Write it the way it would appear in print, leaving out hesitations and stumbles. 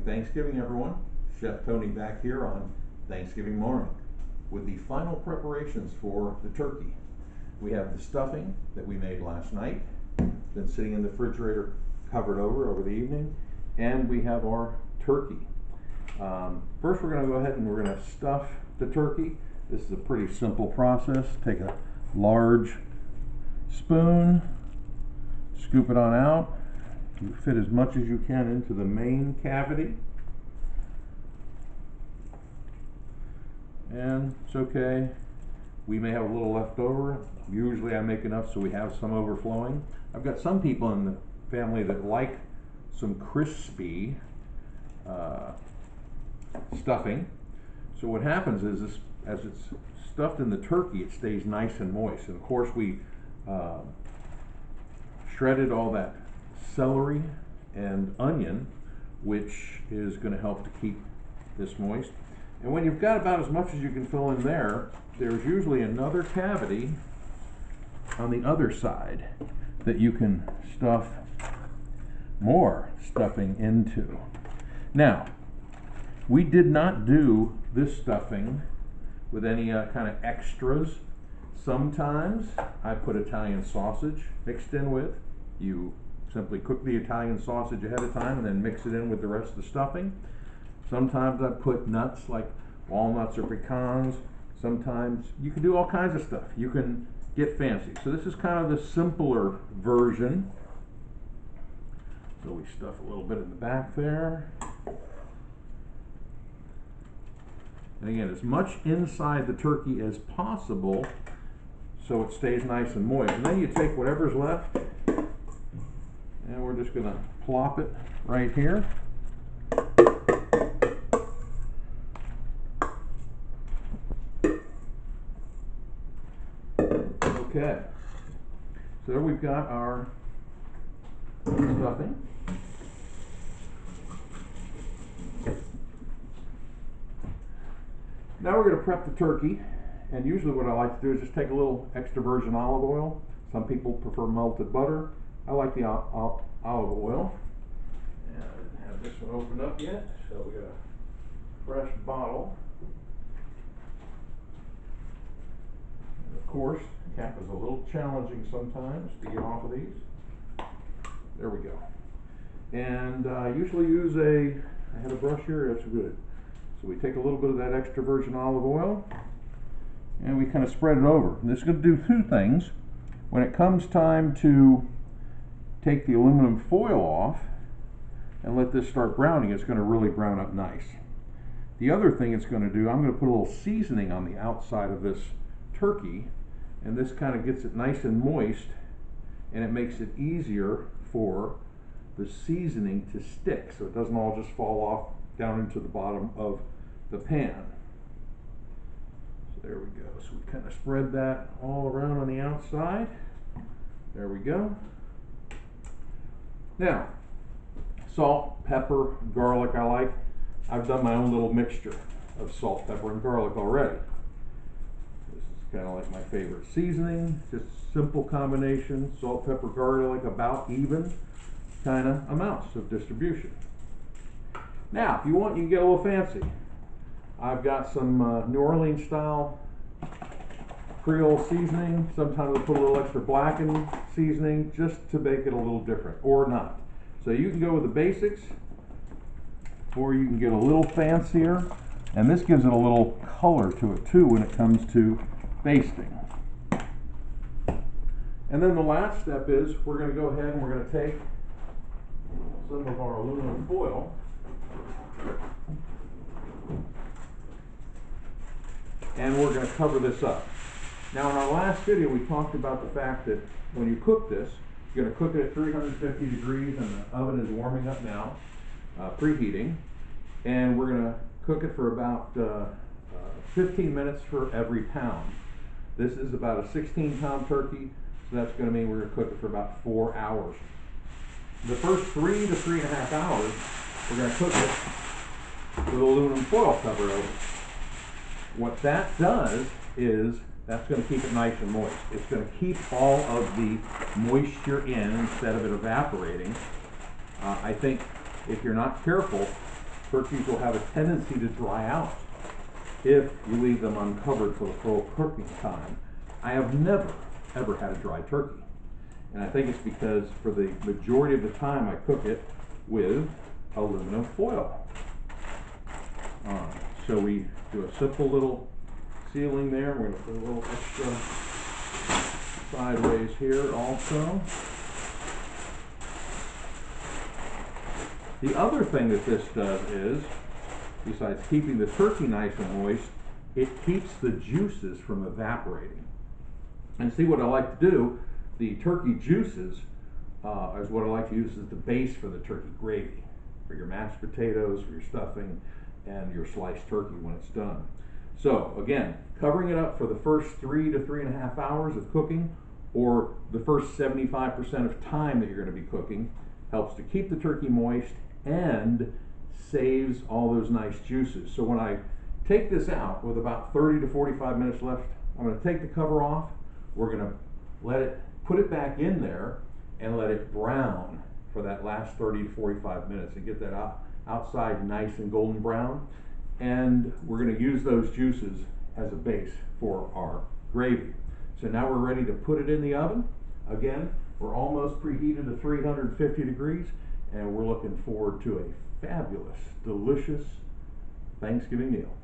Thanksgiving, everyone. Chef Tony back here on Thanksgiving morning with the final preparations for the turkey. We have the stuffing that we made last night, been sitting in the refrigerator covered over the evening, and we have our turkey. First we're going to go ahead and we're going to stuff the turkey. This is a pretty simple process. Take a large spoon, scoop it on out. You fit as much as you can into the main cavity. And it's okay. We may have a little left over. Usually I make enough so we have some overflowing. I've got some people in the family that like some crispy stuffing. So what happens is this, as it's stuffed in the turkey, it stays nice and moist. And of course we shredded all that celery and onion, which is going to help to keep this moist. And when you've got about as much as you can fill in there, there's usually another cavity on the other side that you can stuff more stuffing into. Now, we did not do this stuffing with any kind of extras. Sometimes I put Italian sausage mixed in with. You simply cook the Italian sausage ahead of time and then mix it in with the rest of the stuffing. Sometimes I put nuts like walnuts or pecans. Sometimes you can do all kinds of stuff. You can get fancy. So this is kind of the simpler version. So we stuff a little bit in the back there. And again, as much inside the turkey as possible so it stays nice and moist. And then you take whatever's left and we're just going to plop it right here. Okay, so there we've got our stuffing. Now we're going to prep the turkey, and usually what I like to do is just take a little extra virgin olive oil. Some people prefer melted butter. I like the olive oil. And I didn't have this one opened up yet, so we got a fresh bottle. And of course, the cap is a little challenging sometimes to get off of these. There we go. And I usually use I had a brush here, that's good. So we take a little bit of that extra virgin olive oil and we kind of spread it over. And this is going to do two things. When it comes time to take the aluminum foil off and let this start browning, it's going to really brown up nice. The other thing it's going to do, I'm going to put a little seasoning on the outside of this turkey, and this kind of gets it nice and moist, and it makes it easier for the seasoning to stick so it doesn't all just fall off down into the bottom of the pan. So there we go. So we kind of spread that all around on the outside. There we go. Now, salt, pepper, garlic I've done my own little mixture of salt, pepper, and garlic already. This is kind of like my favorite seasoning, just simple combination, salt, pepper, garlic, about even kind of amounts of distribution. Now, if you want, you can get a little fancy. I've got some New Orleans style Creole seasoning. Sometimes I'll put a little extra blackened seasoning just to make it a little different, or not. So you can go with the basics, or you can get a little fancier, and this gives it a little color to it too when it comes to basting. And then the last step is we're going to go ahead and we're going to take some of our aluminum foil and we're going to cover this up. Now in our last video we talked about the fact that when you cook this, you're going to cook it at 350 degrees and the oven is warming up now, preheating, and we're going to cook it for about 15 minutes for every pound. This is about a 16-pound turkey, so that's going to mean we're going to cook it for about 4 hours. The first 3 to 3.5 hours, we're going to cook it with aluminum foil covered over. What that does is that's going to keep it nice and moist. It's going to keep all of the moisture in instead of it evaporating. I think if you're not careful, turkeys will have a tendency to dry out if you leave them uncovered for the full cooking time. I have never, ever had a dry turkey. And I think it's because for the majority of the time I cook it with aluminum foil. So we do a simple little sealing there. We're going to put a little extra sideways here also. The other thing that this does is, besides keeping the turkey nice and moist, it keeps the juices from evaporating. And see, what I like to do, the turkey juices is what I like to use as the base for the turkey gravy, for your mashed potatoes, for your stuffing, and your sliced turkey when it's done. So again, covering it up for the first 3 to 3.5 hours of cooking, or the first 75% of time that you're going to be cooking, helps to keep the turkey moist and saves all those nice juices. So when I take this out with about 30 to 45 minutes left, I'm going to take the cover off. We're going to put it back in there and let it brown for that last 30 to 45 minutes and get that outside nice and golden brown. And we're going to use those juices as a base for our gravy. So now we're ready to put it in the oven. Again, we're almost preheated to 350 degrees, and we're looking forward to a fabulous, delicious Thanksgiving meal.